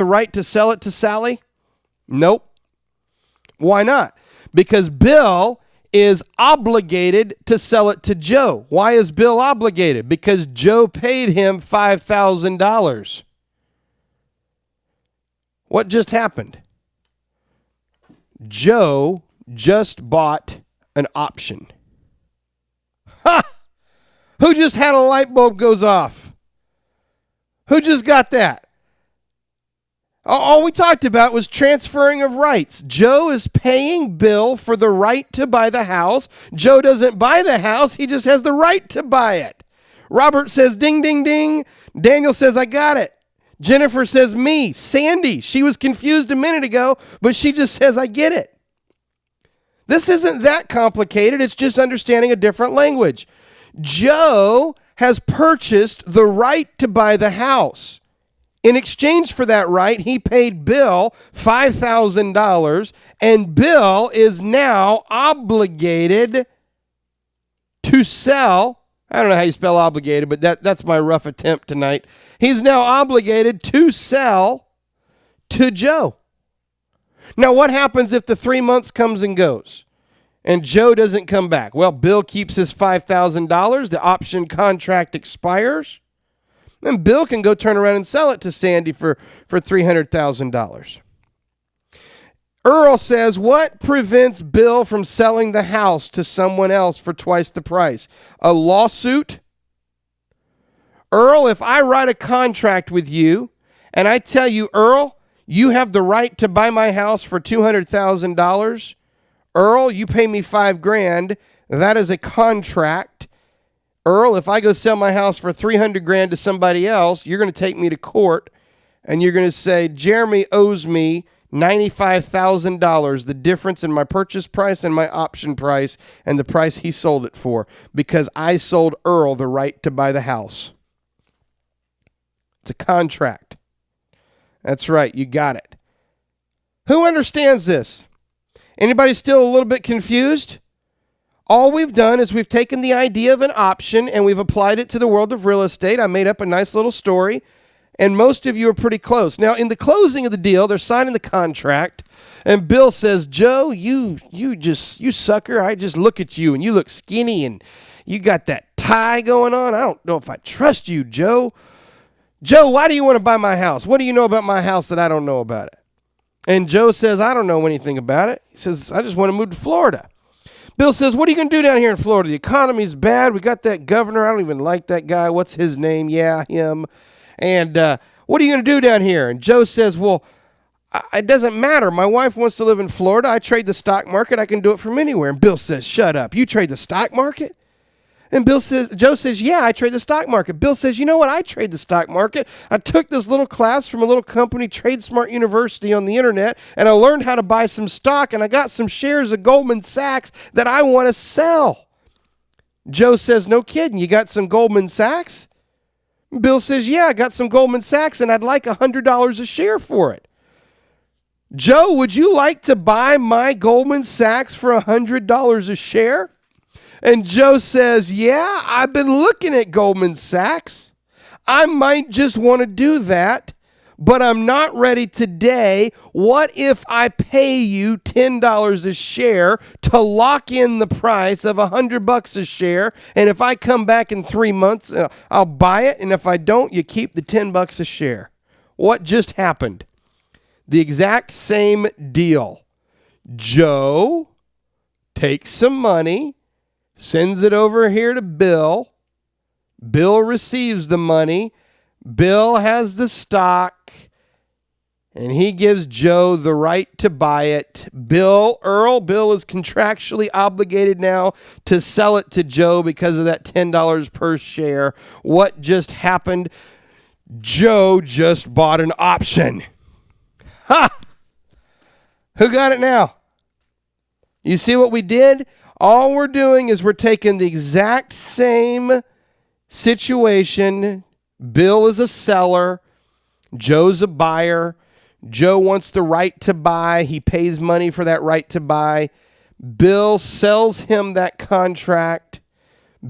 the right to sell it to Sally? Nope. Why not? Because Bill is obligated to sell it to Joe. Why is Bill obligated? Because Joe paid him $5,000. What just happened? Joe just bought an option. Ha! Who just had a light bulb goes off? Who just got that? All we talked about was transferring of rights. Joe is paying Bill for the right to buy the house. Joe doesn't buy the house. He just has the right to buy it. Robert says, ding, ding, ding. Daniel says, I got it. Jennifer says, me. Sandy, she was confused a minute ago, but she just says, I get it. This isn't that complicated. It's just understanding a different language. Joe has purchased the right to buy the house. In exchange for that right, he paid Bill $5,000, and Bill is now obligated to sell. I don't know how you spell obligated, but that's my rough attempt tonight. He's now obligated to sell to Joe. Now, what happens if the 3 months comes and goes and Joe doesn't come back? Well, Bill keeps his $5,000. The option contract expires. Then Bill can go turn around and sell it to Sandy for $300,000. Earl says, what prevents Bill from selling the house to someone else for twice the price? A lawsuit? Earl, if I write a contract with you and I tell you, Earl, you have the right to buy my house for $200,000. Earl, you pay me $5,000. That is a contract. Earl, if I go sell my house for $300,000 to somebody else, you're going to take me to court and you're going to say, Jeremy owes me $95,000, the difference in my purchase price and my option price and the price he sold it for, because I sold Earl the right to buy the house. It's a contract. That's right. You got it. Who understands this? Anybody still a little bit confused? All we've done is we've taken the idea of an option and we've applied it to the world of real estate. I made up a nice little story, and most of you are pretty close. Now, in the closing of the deal, they're signing the contract, and Bill says, Joe, you sucker, I just look at you, and you look skinny, and you got that tie going on. I don't know if I trust you, Joe. Joe, why do you want to buy my house? What do you know about my house that I don't know about it? And Joe says, I don't know anything about it. He says, I just want to move to Florida. Bill says, what are you going to do down here in Florida? The economy's bad. We got that governor. I don't even like that guy. What's his name? Yeah, him. And what are you going to do down here? And Joe says, well, it doesn't matter. My wife wants to live in Florida. I trade the stock market. I can do it from anywhere. And Bill says, shut up. You trade the stock market? And Joe says, yeah, I trade the stock market. Bill says, you know what? I trade the stock market. I took this little class from a little company, Trade Smart University, on the internet, and I learned how to buy some stock, and I got some shares of Goldman Sachs that I want to sell. Joe says, no kidding. You got some Goldman Sachs? Bill says, yeah, I got some Goldman Sachs, and I'd like $100 a share for it. Joe, would you like to buy my Goldman Sachs for $100 a share? And Joe says, yeah, I've been looking at Goldman Sachs. I might just want to do that, but I'm not ready today. What if I pay you $10 a share to lock in the price of $100 a share? And if I come back in 3 months, I'll buy it. And if I don't, you keep the $10 a share. What just happened? The exact same deal. Joe takes some money, sends it over here to Bill. Bill receives the money. Bill has the stock, and he gives Joe the right to buy it. Bill is contractually obligated now to sell it to Joe because of that $10 per share. What just happened? Joe just bought an option. Ha! Who got it now? You see what we did? All we're doing is we're taking the exact same situation. Bill is a seller. Joe's a buyer. Joe wants the right to buy. He pays money for that right to buy. Bill sells him that contract.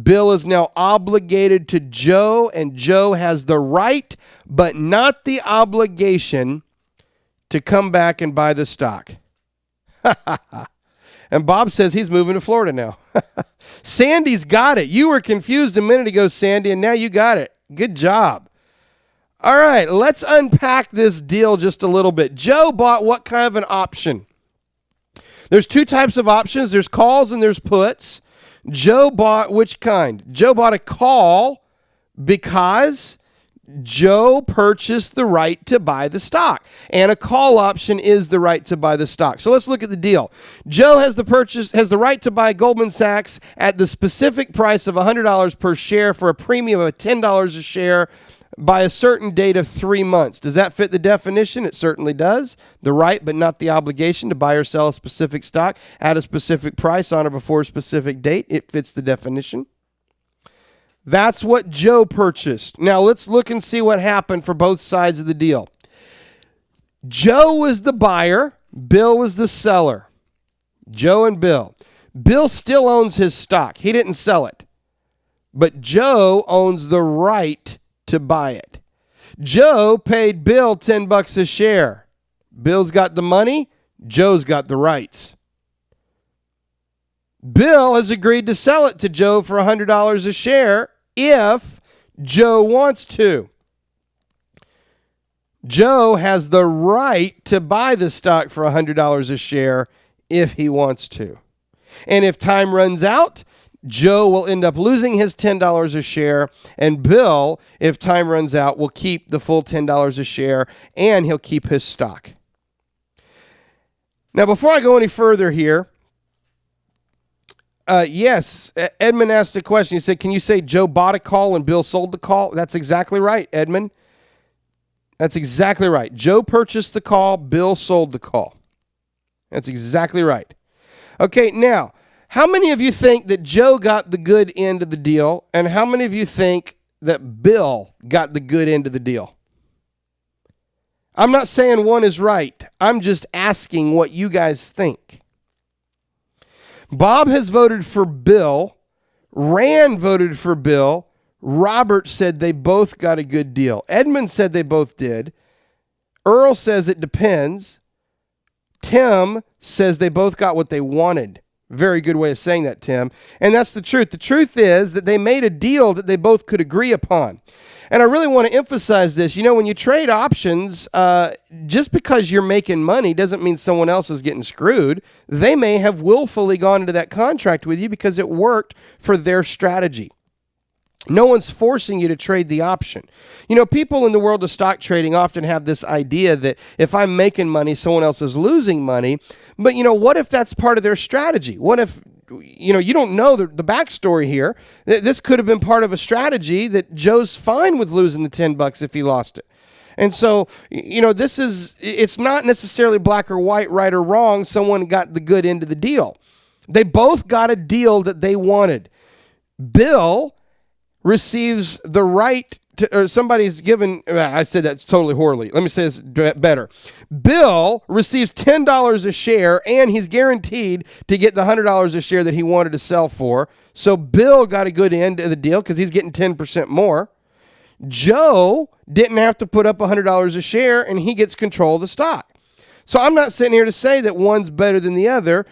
Bill is now obligated to Joe, and Joe has the right, but not the obligation to come back and buy the stock. And Bob says he's moving to Florida now. Sandy's got it. You were confused a minute ago, Sandy, and now you got it. Good job. All right, let's unpack this deal just a little bit. Joe bought what kind of an option? There's two types of options. There's calls and there's puts. Joe bought which kind? Joe bought a call because Joe purchased the right to buy the stock, and a call option is the right to buy the stock. So let's look at the deal. Joe has the right to buy Goldman Sachs at the specific price of $100 per share for a premium of $10 a share by a certain date of 3 months. Does that fit the definition? It certainly does. The right, but not the obligation to buy or sell a specific stock at a specific price on or before a specific date. It fits the definition. That's what Joe purchased. Now let's look and see what happened for both sides of the deal. Joe was the buyer. Bill was the seller. Joe and Bill. Bill still owns his stock. He didn't sell it. But Joe owns the right to buy it. Joe paid Bill $10 a share. Bill's got the money. Joe's got the rights. Bill has agreed to sell it to Joe for $100 a share if Joe wants to. Joe has the right to buy the stock for $100 a share if he wants to. And if time runs out, Joe will end up losing his $10 a share, and Bill, if time runs out, will keep the full $10 a share, and he'll keep his stock. Now, before I go any further here, yes, Edmund asked a question. He said, can you say Joe bought a call and Bill sold the call? That's exactly right, Edmund. That's exactly right. Joe purchased the call. Bill sold the call. That's exactly right. Okay, now, how many of you think that Joe got the good end of the deal, and how many of you think that Bill got the good end of the deal? I'm not saying one is right. I'm just asking what you guys think. Bob has voted for Bill. Rand voted for Bill. Robert said they both got a good deal. Edmund said they both did. Earl says it depends. Tim says they both got what they wanted. Very good way of saying that, Tim. And that's the truth. The truth is that they made a deal that they both could agree upon. And I really want to emphasize this. You know, when you trade options, just because you're making money doesn't mean someone else is getting screwed. They may have willfully gone into that contract with you because it worked for their strategy. No one's forcing you to trade the option. You know, people in the world of stock trading often have this idea that if I'm making money, someone else is losing money. But, you know, what if that's part of their strategy? What if, you know, you don't know the backstory here. This could have been part of a strategy that Joe's fine with losing the $10 if he lost it. And so, you know, it's not necessarily black or white, right or wrong. Someone got the good end of the deal. They both got a deal that they wanted. Bill receives the right to, or somebody's given, I said that totally horribly. Let me say this better. Bill receives $10 a share, and he's guaranteed to get the $100 a share that he wanted to sell for. So Bill got a good end of the deal because he's getting 10% more. Joe didn't have to put up $100 a share, and he gets control of the stock. So I'm not sitting here to say that one's better than the other.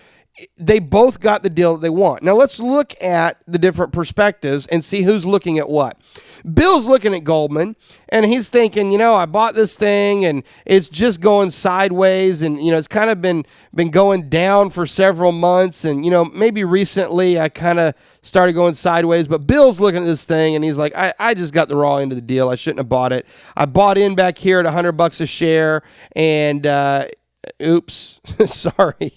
They both got the deal that they want. Now let's look at the different perspectives and see who's looking at what. Bill's looking at Goldman, and he's thinking, you know, I bought this thing, and it's just going sideways, and, you know, it's kind of been going down for several months, and, you know, maybe recently I kind of started going sideways, but Bill's looking at this thing, and he's like, I just got the raw end of the deal. I shouldn't have bought it. I bought in back here at $100 a share, and oops, sorry.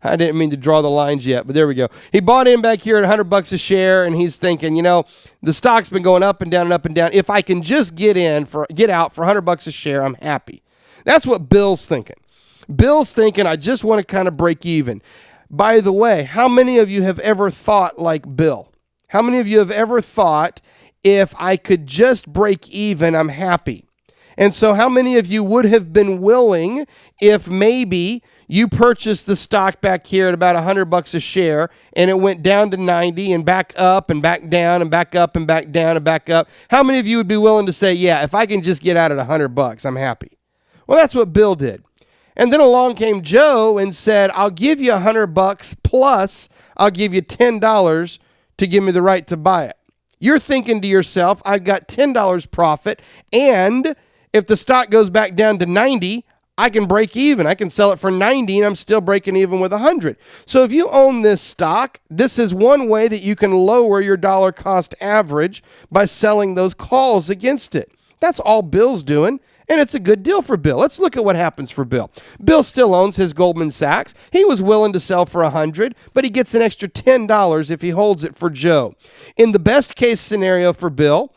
I didn't mean to draw the lines yet, but there we go. He bought in back here at $100 a share, and he's thinking, you know, the stock's been going up and down and up and down. If I can just get out for $100 a share, I'm happy. That's what Bill's thinking. Bill's thinking, I just want to kind of break even. By the way, how many of you have ever thought like Bill? How many of you have ever thought, if I could just break even, I'm happy? And so how many of you would have been willing, if maybe you purchased the stock back here at about $100 a share, and it went down to 90 and back up and back down and back up and back down and back up? How many of you would be willing to say, yeah, if I can just get out at $100, I'm happy? Well, that's what Bill did. And then along came Joe and said, I'll give you $100 plus I'll give you $10 to give me the right to buy it. You're thinking to yourself, I've got $10 profit, and if the stock goes back down to 90, I can break even. I can sell it for 90 and I'm still breaking even with 100. So if you own this stock, this is one way that you can lower your dollar cost average by selling those calls against it. That's all Bill's doing, and it's a good deal for Bill. Let's look at what happens for Bill. Bill still owns his Goldman Sachs. He was willing to sell for 100, but he gets an extra $10 if he holds it for Joe. In the best case scenario for Bill,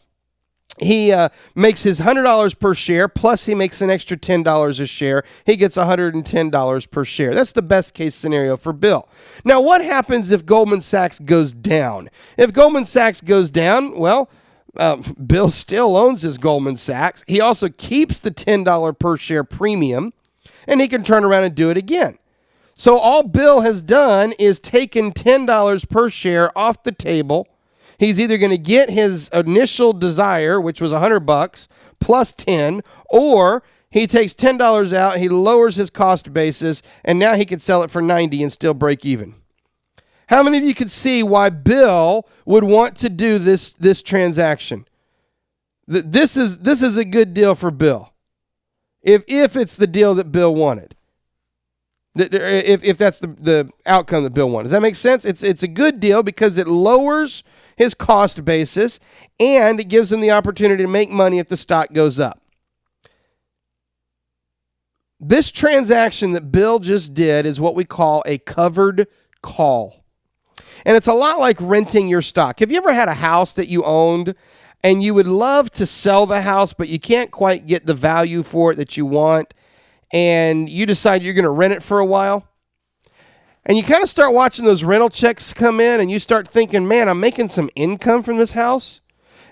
he makes his $100 per share, plus he makes an extra $10 a share. He gets $110 per share. That's the best case scenario for Bill. Now, what happens if Goldman Sachs goes down? If Goldman Sachs goes down, well, Bill still owns his Goldman Sachs. He also keeps the $10 per share premium, and he can turn around and do it again. So all Bill has done is taken $10 per share off the table. He's either going to get his initial desire, which was $100 plus 10, or he takes $10 out, he lowers his cost basis, and now he could sell it for 90 and still break even. How many of you could see why Bill would want to do this transaction? This is a good deal for Bill. If it's the deal that Bill wanted. If that's the outcome that Bill wanted. Does that make sense? It's a good deal because it lowers his cost basis and it gives him the opportunity to make money if the stock goes up. This transaction that Bill just did is what we call a covered call. And it's a lot like renting your stock. Have you ever had a house that you owned and you would love to sell the house, but you can't quite get the value for it that you want, and you decide you're going to rent it for a while? And you kind of start watching those rental checks come in, and you start thinking, man, I'm making some income from this house.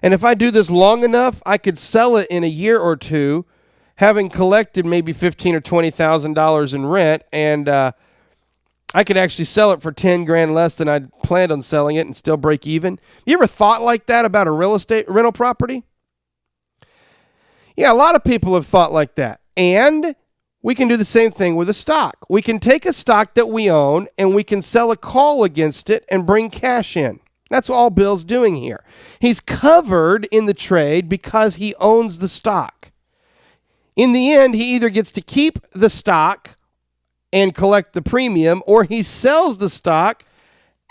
And if I do this long enough, I could sell it in a year or two, having collected maybe $15,000 or $20,000 in rent, and I could actually sell it for $10,000 less than I'd planned on selling it and still break even. You ever thought like that about a real estate rental property? Yeah, a lot of people have thought like that. And we can do the same thing with a stock. We can take a stock that we own and we can sell a call against it and bring cash in. That's all Bill's doing here. He's covered in the trade because he owns the stock. In the end, he either gets to keep the stock and collect the premium, or he sells the stock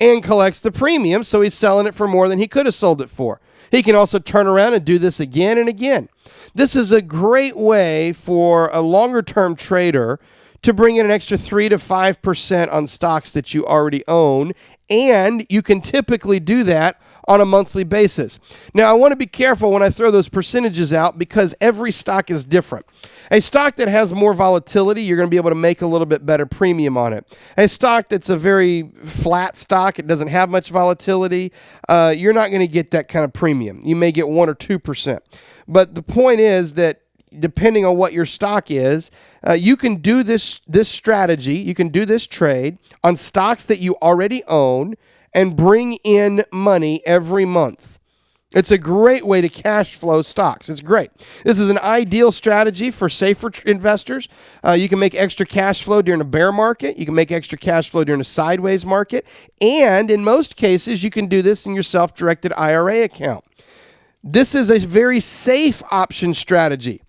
and collects the premium, so he's selling it for more than he could have sold it for. He can also turn around and do this again and again. This is a great way for a longer-term trader to bring in an extra 3 to 5% on stocks that you already own, and you can typically do that on a monthly basis. Now, I want to be careful when I throw those percentages out because every stock is different. A stock that has more volatility, you're going to be able to make a little bit better premium on it. A stock that's a very flat stock, it doesn't have much volatility, you're not going to get that kind of premium. You may get 1 or 2%. But the point is that depending on what your stock is, you can do this strategy, you can do this trade on stocks that you already own and bring in money every month. It's a great way to cash flow stocks. It's great. This is an ideal strategy for safer investors. You can make extra cash flow during a bear market. You can make extra cash flow during a sideways market. And in most cases, you can do this in your self-directed IRA account. This is a very safe option strategy.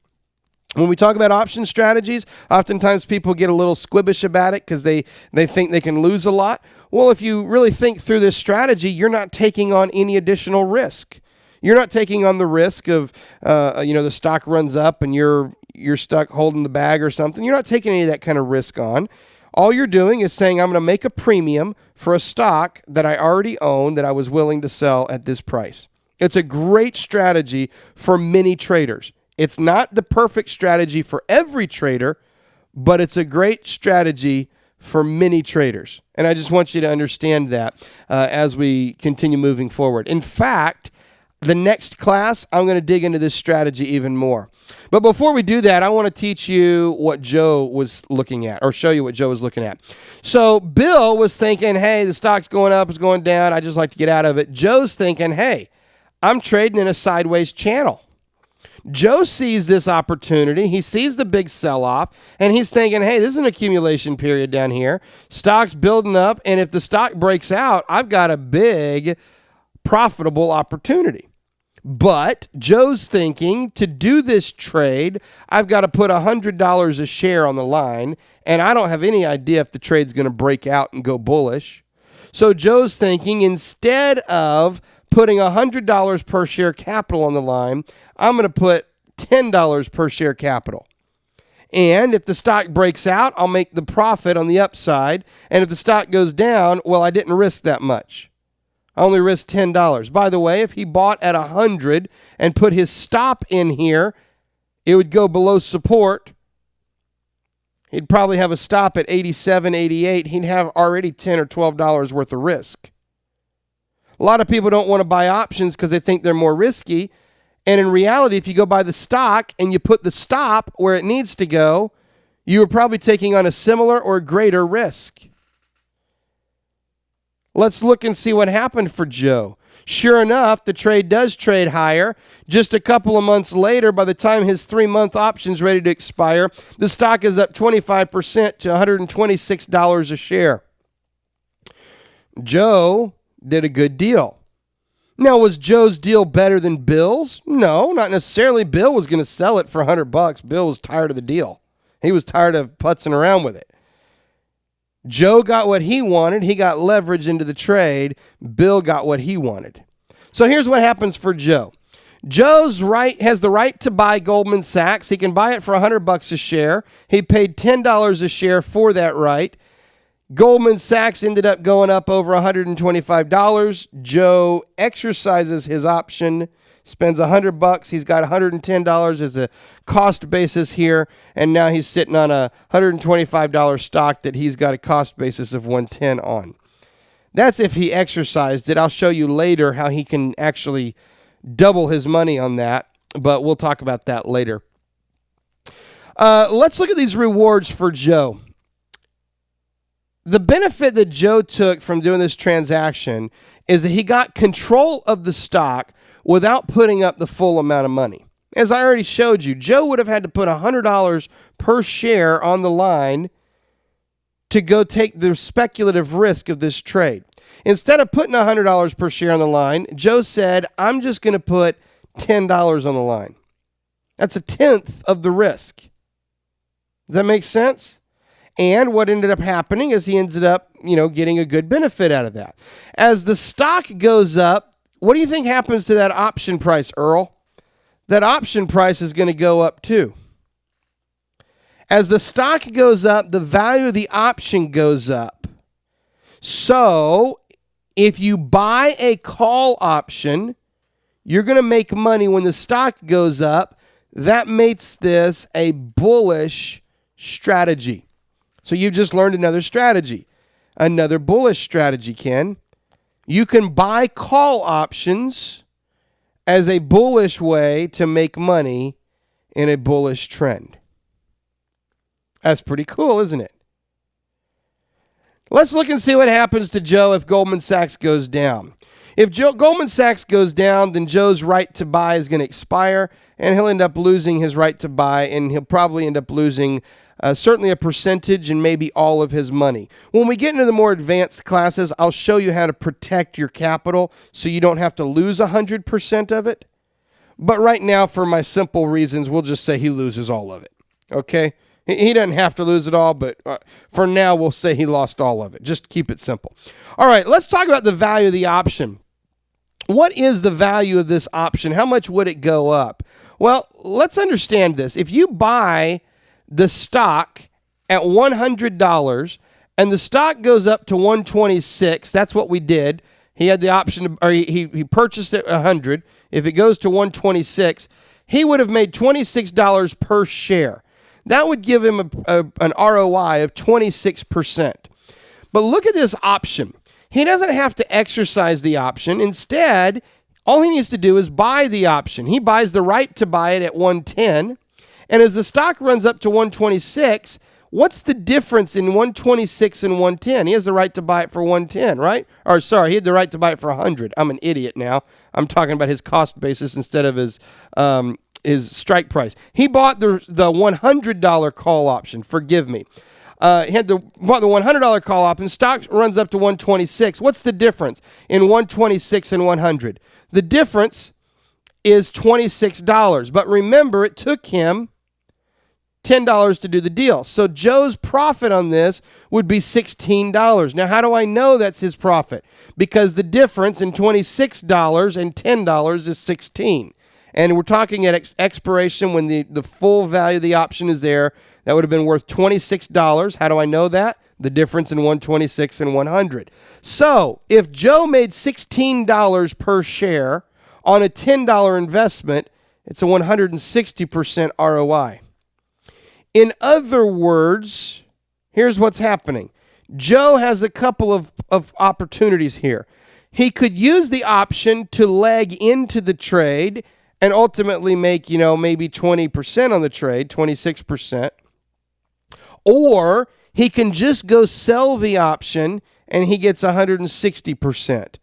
When we talk about option strategies, oftentimes people get a little squibbish about it because they think they can lose a lot. Well, if you really think through this strategy, you're not taking on any additional risk. You're not taking on the risk of, the stock runs up and you're stuck holding the bag or something. You're not taking any of that kind of risk on. All you're doing is saying, I'm going to make a premium for a stock that I already own that I was willing to sell at this price. It's a great strategy for many traders. It's not the perfect strategy for every trader, but it's a great strategy for many traders. And I just want you to understand that as we continue moving forward. In fact, the next class, I'm going to dig into this strategy even more. But before we do that, I want to teach you what Joe was looking at, or show you what Joe was looking at. So Bill was thinking, hey, the stock's going up, it's going down, I just like to get out of it. Joe's thinking, hey, I'm trading in a sideways channel. Joe sees this opportunity. He sees the big sell-off, and he's thinking, hey, this is an accumulation period down here. Stock's building up, and if the stock breaks out, I've got a big profitable opportunity. But Joe's thinking, to do this trade, I've got to put $100 a share on the line, and I don't have any idea if the trade's going to break out and go bullish. So Joe's thinking, instead of putting $100 per share capital on the line, I'm going to put $10 per share capital. And if the stock breaks out, I'll make the profit on the upside. And if the stock goes down, well, I didn't risk that much. I only risked $10. By the way, if he bought at 100 and put his stop in here, it would go below support. He'd probably have a stop at 87, 88. He'd have already $10 or $12 worth of risk. A lot of people don't want to buy options because they think they're more risky. And in reality, if you go buy the stock and you put the stop where it needs to go, you are probably taking on a similar or greater risk. Let's look and see what happened for Joe. Sure enough, the trade does trade higher. Just a couple of months later, by the time his 3-month option's ready to expire, the stock is up 25% to $126 a share. Joe did a good deal. Now, was Joe's deal better than Bill's? No, not necessarily. Bill was going to sell it for $100. Bill was tired of the deal. He was tired of putzing around with it. Joe got what he wanted. He got leverage into the trade. Bill got what he wanted. So here's what happens for Joe. Joe's has the right to buy Goldman Sachs. He can buy it for $100 a share. He paid $10 a share for that right. Goldman Sachs ended up going up over $125. Joe exercises his option, spends $100. He's got $110 as a cost basis here, and now he's sitting on a $125 stock that he's got a cost basis of $110 on. That's if he exercised it. I'll show you later how he can actually double his money on that, but we'll talk about that later. Let's look at these rewards for Joe. The benefit that Joe took from doing this transaction is that he got control of the stock without putting up the full amount of money. As I already showed you, Joe would have had to put $100 per share on the line to go take the speculative risk of this trade. Instead of putting $100 per share on the line, Joe said, I'm just going to put $10 on the line. That's a tenth of the risk. Does that make sense? And what ended up happening is he ended up, getting a good benefit out of that. As the stock goes up, what do you think happens to that option price, Earl? That option price is going to go up too. As the stock goes up, the value of the option goes up. So if you buy a call option, you're going to make money when the stock goes up. That makes this a bullish strategy. So you just learned another strategy, another bullish strategy, Ken. You can buy call options as a bullish way to make money in a bullish trend. That's pretty cool, isn't it? Let's look and see what happens to Joe if Goldman Sachs goes down. If Goldman Sachs goes down, then Joe's right to buy is going to expire, and he'll end up losing his right to buy, and he'll probably end up losing certainly a percentage and maybe all of his money. When we get into the more advanced classes, I'll show you how to protect your capital so you don't have to lose 100% of it. But right now, for my simple reasons, we'll just say he loses all of it. Okay? He doesn't have to lose it all, but for now, we'll say he lost all of it. Just keep it simple. All right, let's talk about the value of the option. What is the value of this option? How much would it go up? Well, let's understand this. If you buy the stock at $100 and the stock goes up to $126, that's what we did. He had the option, or he purchased it at $100. If it goes to $126, he would have made $26 per share. That would give him an ROI of 26%. But look at this option. He doesn't have to exercise the option. Instead, all he needs to do is buy the option. He buys the right to buy it at $110. And as the stock runs up to $126, what's the difference in $126 and $110? He has the right to buy it for $110, right? Or sorry, he had the right to buy it for $100. I'm an idiot now. I'm talking about his cost basis instead of his his strike price. He bought the $100 call option. Forgive me. He bought the $100 call option. Stock runs up to 126. What's the difference in 126 and 100? The difference is $26. But remember, it took him $10 to do the deal. So Joe's profit on this would be $16. Now, how do I know that's his profit? Because the difference in $26 and $10 is $16. And we're talking at expiration when the full value of the option is there. That would have been worth $26. How do I know that? The difference in 126 and 100. So if Joe made $16 per share on a $10 investment, it's a 160% ROI. In other words, here's what's happening. Joe has a couple of opportunities here. He could use the option to leg into the trade and ultimately make, maybe 20% on the trade, 26%. Or he can just go sell the option and he gets 160%.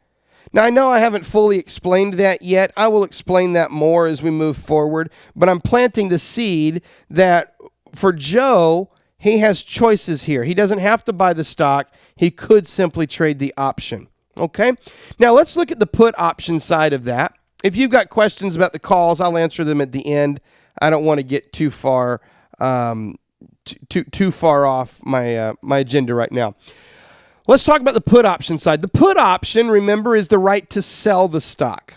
Now, I know I haven't fully explained that yet. I will explain that more as we move forward, but I'm planting the seed that for Joe, he has choices here. He doesn't have to buy the stock. He could simply trade the option. Okay? Now, let's look at the put option side of that. If you've got questions about the calls, I'll answer them at the end. I don't want to get too far too far off my agenda right now. Let's talk about the put option side. The put option, remember, is the right to sell the stock.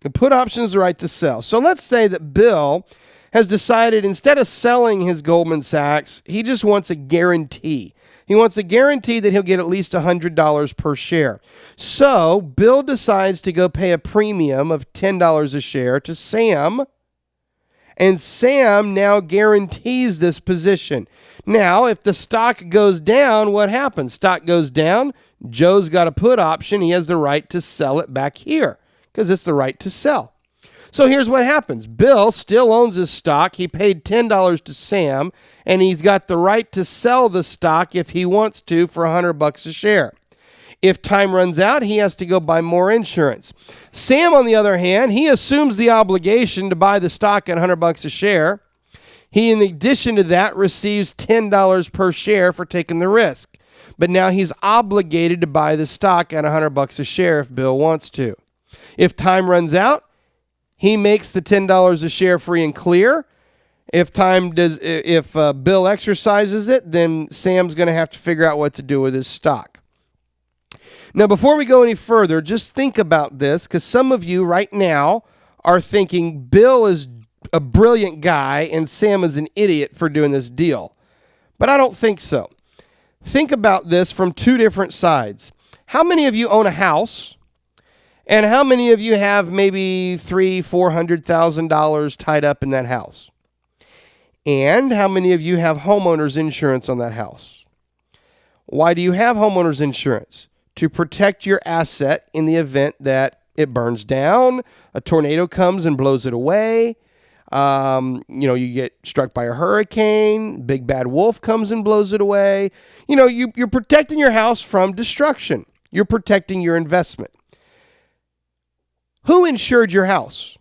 The put option is the right to sell. So let's say that Bill has decided instead of selling his Goldman Sachs, he just wants a guarantee. He wants a guarantee that he'll get at least $100 per share. So Bill decides to go pay a premium of $10 a share to Sam, and Sam now guarantees this position. Now, if the stock goes down, what happens? Stock goes down, Joe's got a put option. He has the right to sell it back here because it's the right to sell. So here's what happens. Bill still owns his stock. He paid $10 to Sam, and he's got the right to sell the stock if he wants to for $100 a share. If time runs out, he has to go buy more insurance. Sam, on the other hand, he assumes the obligation to buy the stock at $100 a share. He, in addition to that, receives $10 per share for taking the risk. But now he's obligated to buy the stock at $100 a share if Bill wants to. If time runs out, he makes the $10 a share free and clear. If Bill exercises it, then Sam's going to have to figure out what to do with his stock. Now, before we go any further, just think about this, because some of you right now are thinking Bill is a brilliant guy and Sam is an idiot for doing this deal. But I don't think so. Think about this from two different sides. How many of you own a house? And how many of you have maybe $300,000-$400,000 tied up in that house? And how many of you have homeowners insurance on that house? Why do you have homeowners insurance? To protect your asset in the event that it burns down, a tornado comes and blows it away. You get struck by a hurricane, big bad wolf comes and blows it away. You're protecting your house from destruction. You're protecting your investment. Who insured your house?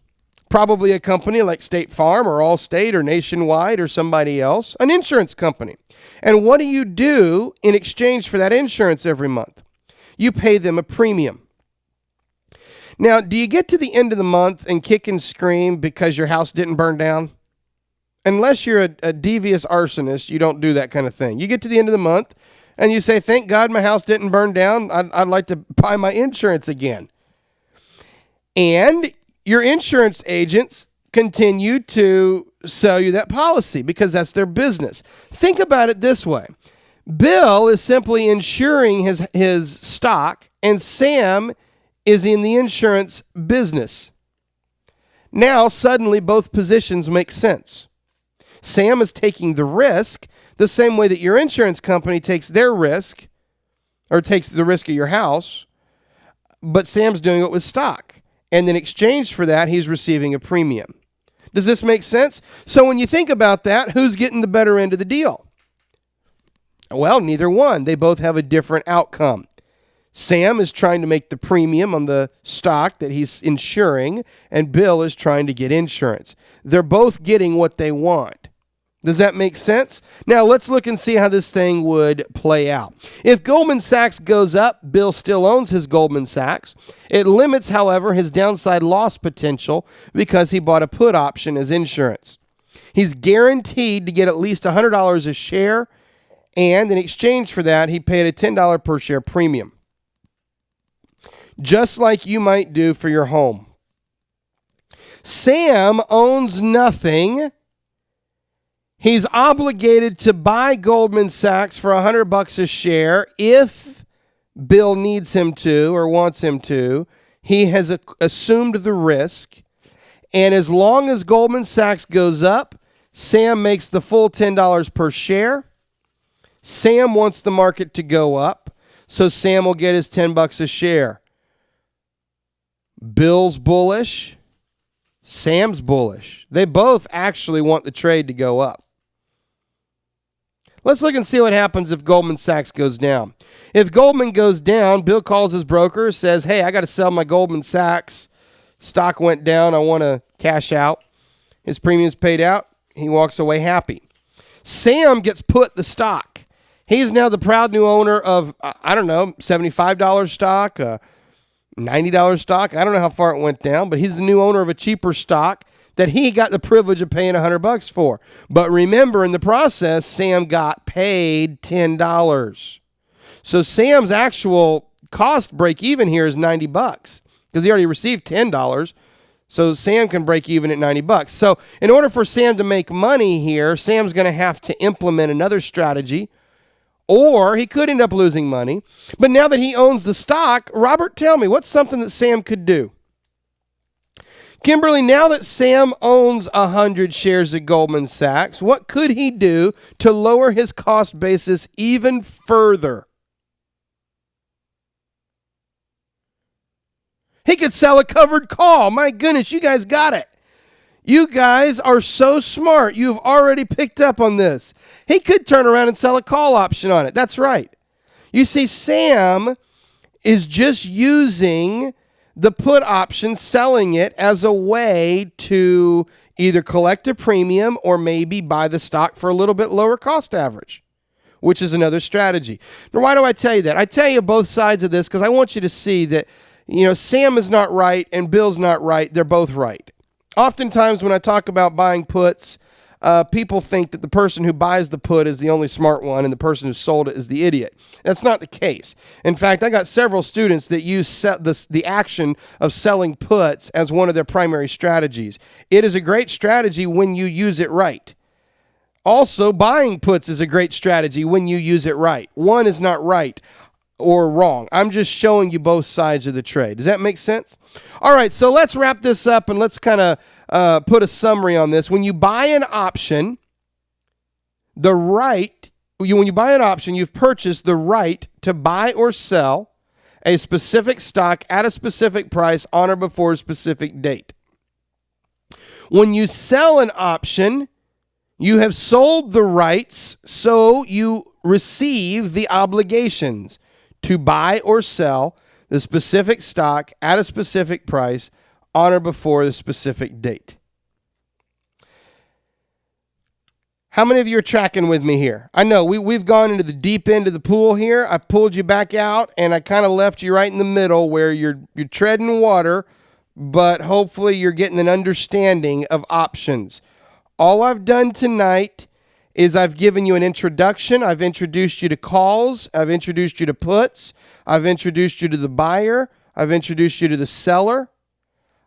Probably a company like State Farm or Allstate or Nationwide or somebody else, an insurance company. And what do you do in exchange for that insurance every month? You pay them a premium. Now, do you get to the end of the month and kick and scream because your house didn't burn down? Unless you're a devious arsonist, you don't do that kind of thing. You get to the end of the month and you say, thank God my house didn't burn down. I'd like to buy my insurance again. And your insurance agents continue to sell you that policy because that's their business. Think about it this way. Bill is simply insuring his stock, and Sam is in the insurance business. Now, suddenly, both positions make sense. Sam is taking the risk the same way that your insurance company takes their risk, or takes the risk of your house, but Sam's doing it with stock. And in exchange for that, he's receiving a premium. Does this make sense? So when you think about that, who's getting the better end of the deal? Well, neither one. They both have a different outcome. Sam is trying to make the premium on the stock that he's insuring, and Bill is trying to get insurance. They're both getting what they want. Does that make sense? Now, let's look and see how this thing would play out. If Goldman Sachs goes up, Bill still owns his Goldman Sachs. It limits, however, his downside loss potential because he bought a put option as insurance. He's guaranteed to get at least $100 a share, and in exchange for that, he paid a $10 per share premium, just like you might do for your home. Sam owns nothing. He's obligated to buy Goldman Sachs for $100 a share if Bill needs him to or wants him to. He has assumed the risk. And as long as Goldman Sachs goes up, Sam makes the full $10 per share. Sam wants the market to go up, so Sam will get his $10 a share. Bill's bullish. Sam's bullish. They both actually want the trade to go up. Let's look and see what happens if Goldman Sachs goes down. If Goldman goes down, Bill calls his broker, says, hey, I got to sell my Goldman Sachs. Stock went down. I want to cash out. His premium's paid out. He walks away happy. Sam gets put the stock. He's now the proud new owner of, $75 stock, $90 stock. I don't know how far it went down, but he's the new owner of a cheaper stock that he got the privilege of paying $100 for. But remember, in the process, Sam got paid $10. So Sam's actual cost break even here is $90 because he already received $10. So Sam can break even at $90. So in order for Sam to make money here, Sam's going to have to implement another strategy, or he could end up losing money. But now that he owns the stock, Robert, tell me, what's something that Sam could do? Kimberly, now that Sam owns 100 shares of Goldman Sachs, what could he do to lower his cost basis even further? He could sell a covered call. My goodness, you guys got it. You guys are so smart. You've already picked up on this. He could turn around and sell a call option on it. That's right. You see, Sam is just using the put option, selling it as a way to either collect a premium or maybe buy the stock for a little bit lower cost average, which is another strategy. Now, why do I tell you that? I tell you both sides of this because I want you to see that, Sam is not right and Bill's not right. They're both right. Oftentimes when I talk about buying puts, people think that the person who buys the put is the only smart one and the person who sold it is the idiot. That's not the case. In fact, I got several students that use the action of selling puts as one of their primary strategies. It is a great strategy when you use it right. Also, buying puts is a great strategy when you use it right. One is not right or wrong. I'm just showing you both sides of the trade. Does that make sense? All right, so let's wrap this up and let's kind of put a summary on this. When you buy an option, when you buy an option, you've purchased the right to buy or sell a specific stock at a specific price on or before a specific date. When you sell an option, you have sold the rights, so you receive the obligations to buy or sell the specific stock at a specific price on or before the specific date. How many of you are tracking with me here? I know we've gone into the deep end of the pool here. I pulled you back out, and I kind of left you right in the middle where you're treading water, but hopefully you're getting an understanding of options. All I've done tonight is I've given you an introduction. I've introduced you to calls. I've introduced you to puts. I've introduced you to the buyer. I've introduced you to the seller.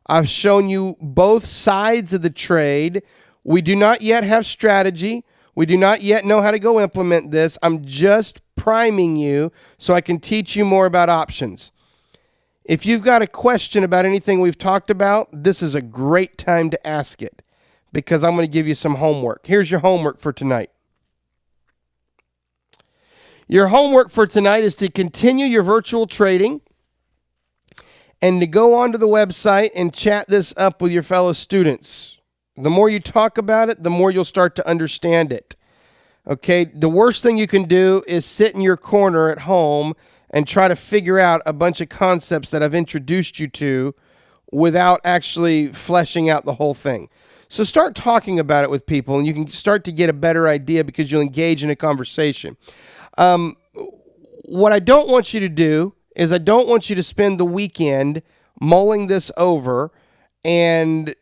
I've shown you both sides of the trade. We do not yet have strategy. We do not yet know how to go implement this. I'm just priming you so I can teach you more about options. If you've got a question about anything we've talked about, this is a great time to ask it, because I'm going to give you some homework. Here's your homework for tonight. Your homework for tonight is to continue your virtual trading and to go onto the website and chat this up with your fellow students. The more you talk about it, the more you'll start to understand it. Okay, the worst thing you can do is sit in your corner at home and try to figure out a bunch of concepts that I've introduced you to without actually fleshing out the whole thing. So start talking about it with people, and you can start to get a better idea because you'll engage in a conversation. What I don't want you to do is I don't want you to spend the weekend mulling this over and,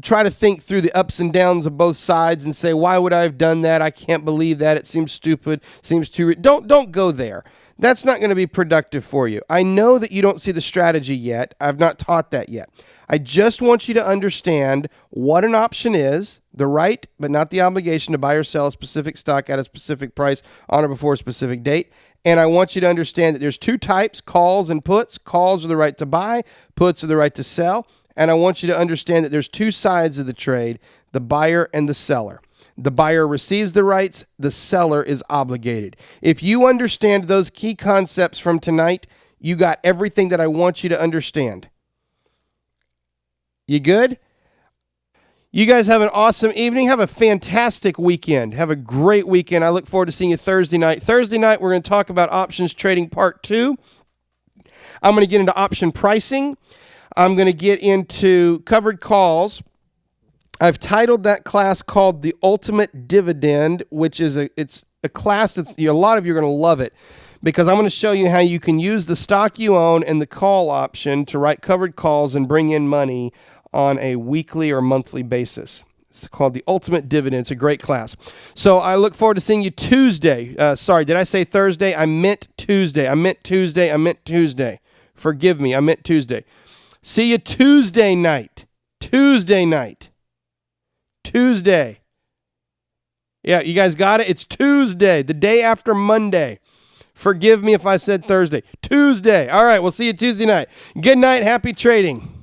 try to think through the ups and downs of both sides and say, why would I have done that? I can't believe that. It seems stupid. Seems too... Don't go there. That's not going to be productive for you. I know that you don't see the strategy yet. I've not taught that yet. I just want you to understand what an option is, the right, but not the obligation to buy or sell a specific stock at a specific price on or before a specific date. And I want you to understand that there's two types, calls and puts. Calls are the right to buy, puts are the right to sell. And I want you to understand that there's two sides of the trade, the buyer and the seller. The buyer receives the rights, the seller is obligated. If you understand those key concepts from tonight, you got everything that I want you to understand. You good? You guys have an awesome evening. Have a fantastic weekend. Have a great weekend. I look forward to seeing you Thursday night. Thursday night, we're going to talk about options trading part 2. I'm going to get into option pricing. I'm going to get into covered calls. I've titled that class called The Ultimate Dividend, which is it's a class that a lot of you are going to love it because I'm going to show you how you can use the stock you own and the call option to write covered calls and bring in money on a weekly or monthly basis. It's called The Ultimate Dividend. It's a great class. So I look forward to seeing you Tuesday. Sorry, did I say Thursday? I meant Tuesday. I meant Tuesday. Forgive me. I meant Tuesday. See you Tuesday night. Tuesday. Yeah, you guys got it? It's Tuesday, the day after Monday. Forgive me if I said Thursday. Tuesday. All right, we'll see you Tuesday night. Good night. Happy trading.